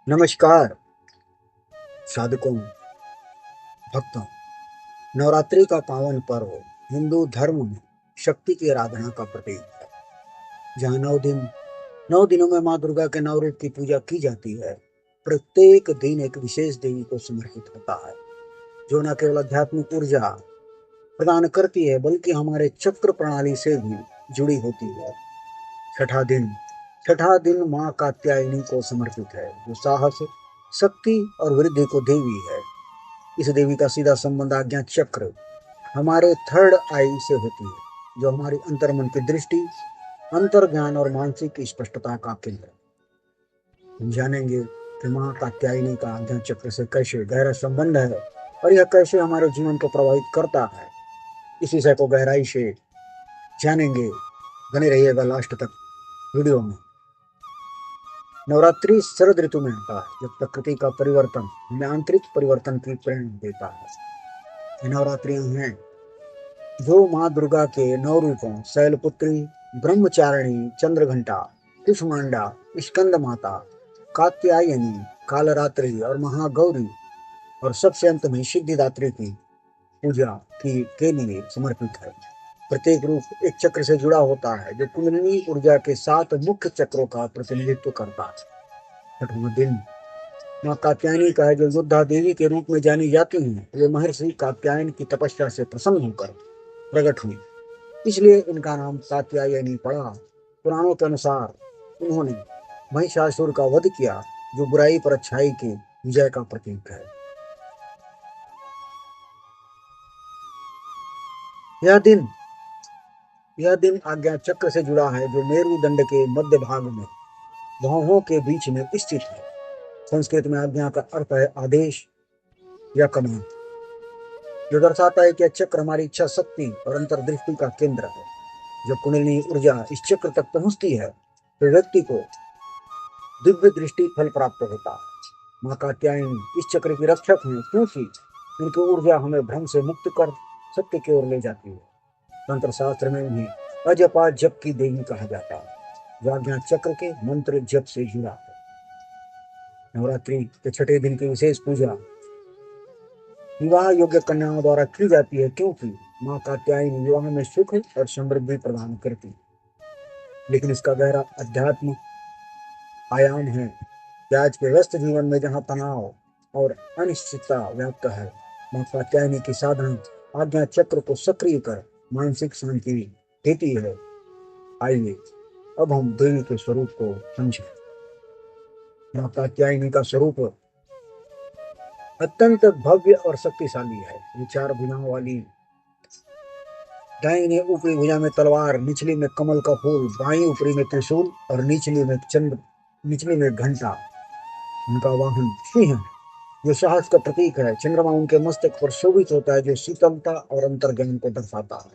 नमस्कार साधकों, भक्तों। नवरात्रि का पावन पर्व हिंदू धर्म में शक्ति की आराधना का प्रतीक है। जहाँ 9 दिनों में माँ दुर्गा के 9 रूप की पूजा की जाती है। प्रत्येक दिन एक विशेष देवी को समर्पित होता है, जो न केवल आध्यात्मिक ऊर्जा प्रदान करती है बल्कि हमारे चक्र प्रणाली से भी जुड़ी होती है। छठा दिन छठा दिन माँ कात्यायनी को समर्पित है, जो साहस, शक्ति और वृद्धि को देवी है। इस देवी का सीधा संबंध आज्ञा चक्र, हमारे थर्ड आई से होती है, जो हमारी अंतर्मन की दृष्टि, अंतर ज्ञान और मानसिक स्पष्टता का केंद्र है। हम जानेंगे कि माँ कात्यायनी का आज्ञा चक्र से कैसे गहरा संबंध है और यह कैसे हमारे जीवन को प्रभावित करता है। इस विषय को गहराई से जानेंगे। बने रहिएगा लास्ट तक वीडियो में। नवरात्रि शरद ऋतु में आता है, जब प्रकृति का परिवर्तन हमें आंतरिक परिवर्तन की प्रेरणा देता है। नवरात्रियां हैं जो माँ दुर्गा के 9 रूपों शैलपुत्री, ब्रह्मचारिणी, चंद्रघंटा, कुष्मांडा, स्कंद माता, कात्यायनी, कालरात्रि और महागौरी और सबसे अंत में सिद्धिदात्री की पूजा की के लिए समर्पित है। प्रत्येक रूप एक चक्र से जुड़ा होता है, जो कुंडलिनी ऊर्जा के 7 मुख्य चक्रों का प्रतिनिधित्व करता है। छठवां दिन माँ कात्यायनी का है, जो योद्धा देवी के रूप में जानी जाती हैं। वे महर्षि कात्यायन की तपस्या से प्रसन्न होकर प्रकट हुई, इसलिए इनका नाम कात्यायनी पड़ा। पुराणों के अनुसार उन्होंने महिषासुर का वध किया, जो बुराई पर अच्छाई की विजय का प्रतीक है। यह दिन यह दिन आज्ञा चक्र से जुड़ा है, जो मेरुदंड के मध्य भाग में भौहों के बीच में स्थित है। संस्कृत में आज्ञा का अर्थ है आदेश या कमांड, जो दर्शाता है कि यह चक्र हमारी इच्छा शक्ति और अंतर्दृष्टि का केंद्र है। जब कुंडलिनी ऊर्जा इस चक्र तक पहुंचती है, तो व्यक्ति को दिव्य दृष्टि फल प्राप्त होता है। माँ कात्यायनी इस चक्र की रक्षक हैं, क्योंकि उनकी ऊर्जा हमें भ्रम से मुक्त कर सत्य की ओर ले जाती है। तंत्र शास्त्र में उन्हें अजपा जप की देवी कहा जाता है, जो आज्ञा चक्र के मंत्र जप से जुड़ा है। नवरात्रि के छठे दिन की विशेष पूजा विवाह योग्य कन्याओं द्वारा की जाती है, क्योंकि माँ कात्यायनी विवाह में सुख और समृद्धि प्रदान करती है। लेकिन इसका गहरा अध्यात्म आयाम है कि आज के व्यस्त जीवन में जहाँ तनाव और अनिश्चितता व्याप्त है, माँ कात्यायनी की साधना आज्ञा चक्र को सक्रिय कर मानसिक शांति देती है। आइए अब हम देवी के स्वरूप को समझें। माँ कात्यायनी का स्वरूप अत्यंत भव्य और शक्तिशाली है। विचार भुजाओं वाली, दाहिने ऊपरी भुजा में तलवार, निचली में कमल का फूल, बाई ऊपरी में त्रिशूल और निचली में घंटा। उनका वाहन सिंह है, जो साहस का प्रतीक है। चंद्रमा उनके मस्तक पर शोभित होता है, जो शीतलता और अंतर्ज्ञान को दर्शाता है।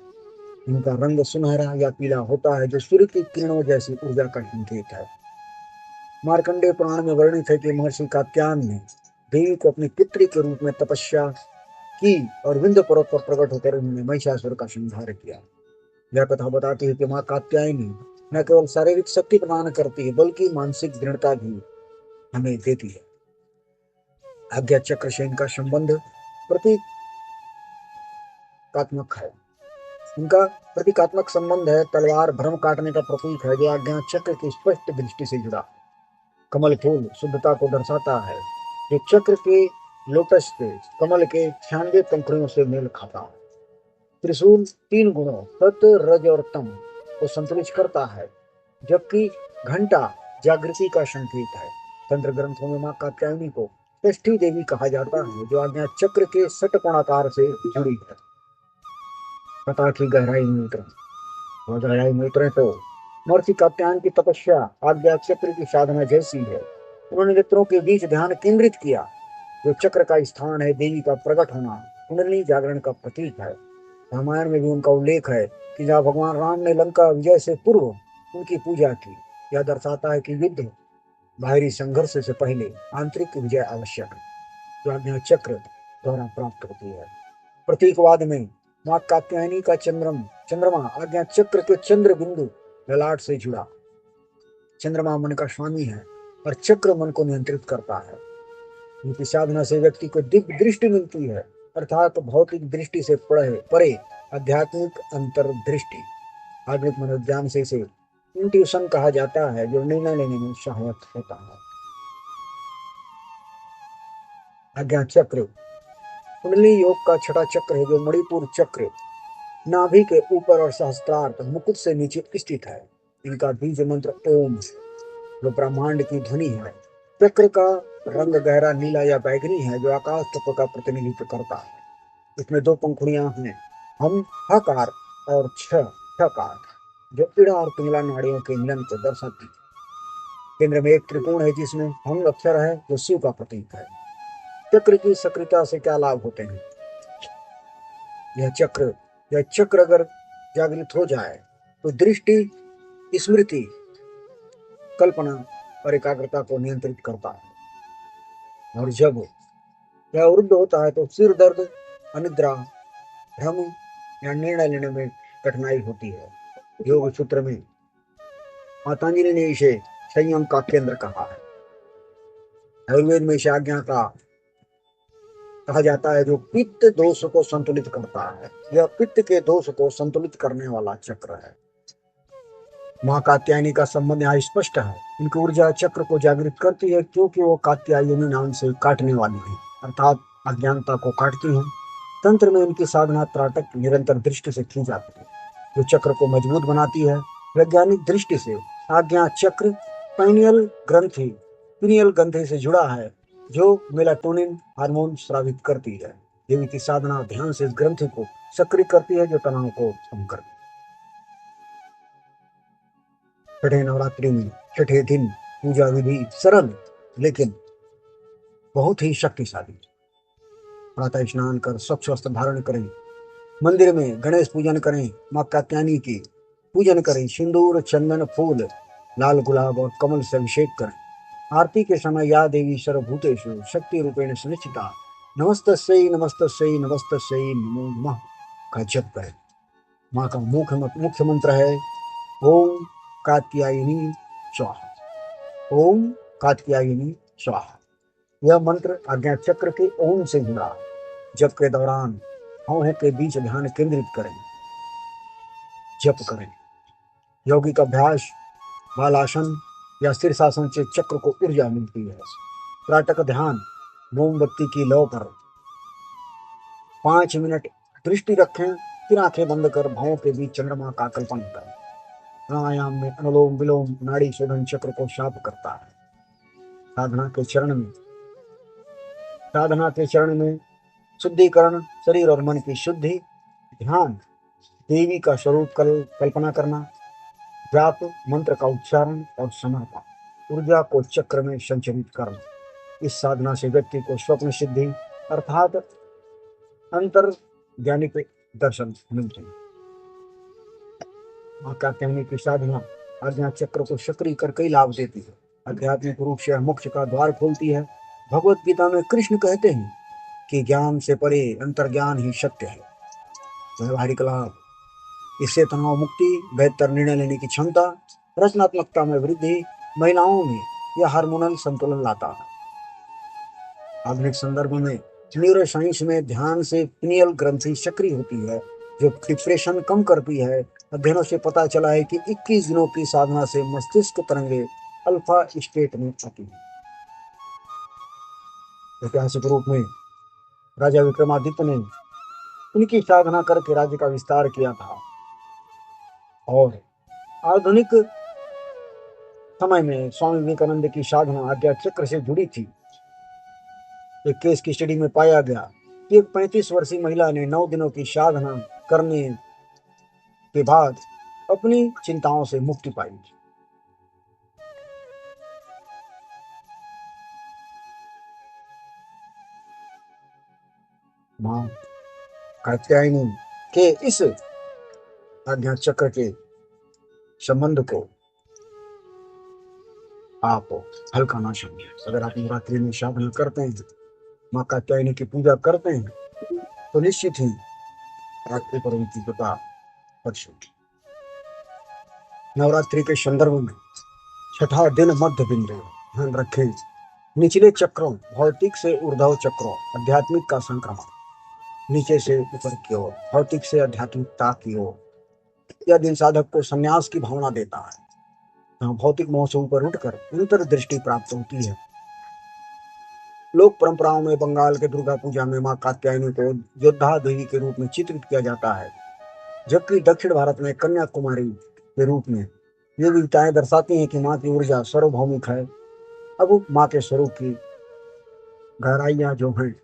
उनका रंग सुनहरा या पीला होता है, जो सूर्य की किरणों जैसी ऊर्जा का संकेत है। मार्कंडेय पुराण में वर्णित है कि महर्षि कात्यायन ने देवी को अपनी पुत्री के रूप में तपस्या की और विंध्य पर्वत पर प्रकट होकर उन्होंने महिषासुर का संहार किया। यह कथा बताती है कि माँ कात्यायनी न केवल शारीरिक शक्ति प्रदान करती है, बल्कि मानसिक दृढ़ता भी हमें देती है। आज्ञा चक्र से इनका संबंध प्रतीकात्मक है। इनका प्रतीकात्मक संबंध है। तलवार भ्रम काटने का प्रतीक है, जो आज्ञा चक्र की स्पष्ट दृष्टि से जुड़ा। कमल फूल शुद्धता को दर्शाता है, जो चक्र के लोटस के कमल के 96 पंखुड़ियों से मेल खाता है। त्रिशूल 3 गुणों सत्य, रज और तम को संतुलित करता है, जबकि घंटा जागृति का संकेत है। तंत्र ग्रंथों में माँ कात्यायनी को षष्ठी देवी कहा जाता है, जो आज्ञा चक्र के षटकोणाकार से जुड़ी है। कथा की गहराई में उतरे तो महर्षि कात्यायन की तपस्या आज्ञा चक्र की साधना जैसी है। उन्होंने नेत्रों के बीच ध्यान केंद्रित किया, जो चक्र का स्थान है। देवी का प्रकट होना कुंडली जागरण का प्रतीक है। रामायण में भी उनका उल्लेख है कि जहाँ भगवान राम ने लंका विजय से पूर्व उनकी पूजा की। यह दर्शाता है कि युद्ध बाहरी संघर्ष से पहले आंतरिक विजय आवश्यक है, जो आज्ञा चक्र द्वारा प्राप्त होती है। प्रतीकवाद में माँ कात्यायनी का चंद्रमा आज्ञा चक्र के चंद्र बिंदु ललाट से जुड़ा। चंद्रमा मन का स्वामी है, और चक्र मन को नियंत्रित करता है। इनकी साधना से व्यक्ति को दिव्य दृष्टि मिलती है, अर्थात भौतिक दृष्टि से परे आध्यात्मिक अंतर्दृष्टि। आधुनिक मनोविज्ञान से इसे इंट्यूशन कहा जाता है, जो निर्णय लेने में सहायक होता है। आज्ञा चक्र कुंडली योग का छठा चक्र है, जो मणिपुर चक्र नाभि के ऊपर और सहस्त्रार्थ मुकुट से नीचे स्थित है। इनका बीज मंत्र ओम, जो ब्रह्मांड की ध्वनि है। चक्र का रंग गहरा नीला या बैगनी है, जो आकाश तत्व का प्रतिनिधित्व करता है। इसमें दो पंखुड़ियां हैं, हम हकार और छकार, जो इड़ा और पिंगला नाड़ियों के मिलन को दर्शाती है। केंद्र में एक त्रिकोण है, जिसमें हम अक्षर है, जो शिव का प्रतीक है। चक्र की सक्रियता से क्या लाभ होते हैं? यह चक्र अगर जागृत हो जाए तो दृष्टि, स्मृति, कल्पना और एकाग्रता को नियंत्रित करता है। और जब यह अवरुद्ध होता है तो सिर दर्द, अनिद्रा, भ्रम या निर्णय लेने में कठिनाई होती है। योग सूत्र में पतंजलि ने इसे संयम का केंद्र कहा है। आयुर्वेद में इसे आज्ञा का कहा जाता है, जो पित्त दोष को संतुलित करता है। यह पित्त के दोष को संतुलित करने वाला चक्र है। माँ कात्यायनी का संबंध यहाँ स्पष्ट है। इनकी ऊर्जा चक्र को जागृत करती है, क्योंकि वो कात्यायनी नाम से काटने वाली है, अर्थात अज्ञानता को काटती है। तंत्र में इनकी साधना त्राटक निरंतर दृष्टि से की जाती है, जो चक्र को मजबूत बनाती है। वैज्ञानिक दृष्टि से आज्ञा चक्र पिनियल ग्रंथि से जुड़ा है, जो मेलाटोनिन हार्मोन स्रावित करती है। देवी की साधना ध्यान से इस ग्रंथि को सक्रिय करती है, जो तनाव को कम करती है। छठे नवरात्रि में छठे दिन पूजा विधि सरल लेकिन बहुत ही शक्तिशाली। प्रातः स्नान कर स्वच्छ वस्त्र धारण करें, मंदिर में गणेश पूजन करें, माँ कात्यायनी की पूजन करें, सिंदूर, चंदन, फूल, लाल गुलाब और कमल से अभिषेक करें। आरती के समय या देवी सर्वभूतेषु शक्ति रूपेण सुनिश्चिता नमस्तस्यै नमस्तस्यै नमस्तस्यै नमो नमः का जप करें। माँ का मुख्य मंत्र है ओम कात्यायनी स्वाहा, ओम कात्यायनी स्वाहा। यह मंत्र आज्ञा चक्र के ओम से जुड़ा है। जप के दौरान भौहों के बीच ध्यान केंद्रित करें, जप करें। यौगिक अभ्यास, बालासन या शीर्षासन से चक्र को ऊर्जा मिलती है। त्राटक ध्यान, मोमबत्ती की लौ पर 5 मिनट दृष्टि रखें, फिर आंखें बंद कर भौं के बीच चंद्रमा का कल्पना करें। प्राणायाम में अनुलोम विलोम नाड़ी शोधन चक्र को शांत करता है। साधना के चरण में शुद्धिकरण, शरीर और मन की शुद्धि, ध्यान, देवी का स्वरूप कल्पना करना, जाप मंत्र का उच्चारण और समर्पण, ऊर्जा को चक्र में संचरित करना। इस साधना से व्यक्ति को स्वप्न सिद्धि अर्थात अंतर ज्ञानिक दर्शन मिलते हैं। माँ कात्यायनी की साधना आज्ञा चक्र को सक्रिय कर कई लाभ देती है। आध्यात्मिक रूप से मोक्ष का द्वार खोलती है। भगवत गीता में कृष्ण कहते हैं कि ज्ञान से परे अंतर्ज्ञान ही सत्य है। व्यवहारिक लाभ, इससे तनाव मुक्ति, बेहतर निर्णय लेने की क्षमता, रचनात्मकता में वृद्धि, महिलाओं में यह हार्मोनल संतुलन लाता है। आधुनिक संदर्भ में न्यूरो साइंस में ध्यान से पिनियल ग्रंथि सक्रिय होती है, जो डिप्रेशन कम करती है। अध्ययनों से पता चला है कि 21 दिनों की साधना से मस्तिष्क तरंगे अल्फा स्टेट में आती है। ऐतिहासिक रूप में राजा विक्रमादित्य ने इनकी साधना करके राज्य का विस्तार किया था। और आधुनिक समय में स्वामी विवेकानंद की साधना आज्ञा चक्र से जुड़ी थी। एक केस की स्टडी में पाया गया कि एक 35 वर्षीय महिला ने 9 दिनों की साधना करने के बाद अपनी चिंताओं से मुक्ति पाई। मां कात्यायनी के इस आज्ञा चक्र के संबंध को आप हल्का ना समझें। अगर आप नवरात्रि में साधना करते हैं, माँ कात्यायनी की पूजा करते हैं, तो निश्चित ही आपके पर उनकी कृपा बरसेगी। नवरात्रि के संदर्भ में छठा दिन मध्य बिंदु, ध्यान रखें। निचले चक्रों, भौतिक से ऊर्ध्व चक्रों, आध्यात्मिक का संक्रमण। नीचे से ऊपर की ओर, भौतिक से आध्यात्मिकता की ओर। यह दिन साधक को संन्यास की भावना देता है, जहाँ भौतिक मोह से ऊपर उठकर अंतर्दृष्टि प्राप्त होती है। लोक परंपराओं में बंगाल के दुर्गा पूजा में मां कात्यायनी को योद्धा देवी के रूप में चित्रित किया जाता है, जबकि दक्षिण भारत में कन्याकुमारी के रूप में। ये विविधताएं दर्शाती हैं कि मां की ऊर्जा सार्वभौमिक है। अब मां के स्वरूप की गहराइयां जो हैं,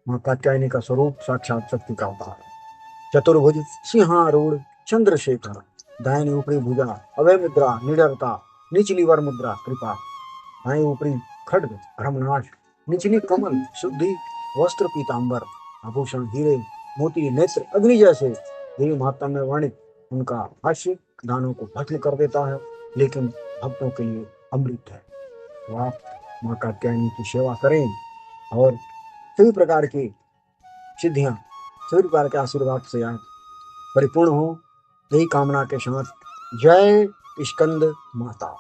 मां कात्यायनी का स्वरूप साक्षात शक्ति का अवतार है। चतुर्भुज, सिंहारूढ़, चंद्रशेखर। दाहिनी ऊपरी भुजा अभय मुद्रा निडरता, निचली वर मुद्रा कृपा। दाएं ऊपरी खड्ग धर्मनाश, निचली कमल शुद्धि, वस्त्र पीतांबर, आभूषण हीरे मोती, नेत्र अग्नि जैसे। देवी महात्मा में वर्णित उनका हास्य दानों को भस्म कर देता है, लेकिन भक्तों के लिए अमृत है। तो आप मां कात्यायनी की सेवा करें और सभी प्रकार की सिद्धियां, सभी प्रकार के आशीर्वाद से आप परिपूर्ण हो, यही कामना के साथ जय स्कंद माता।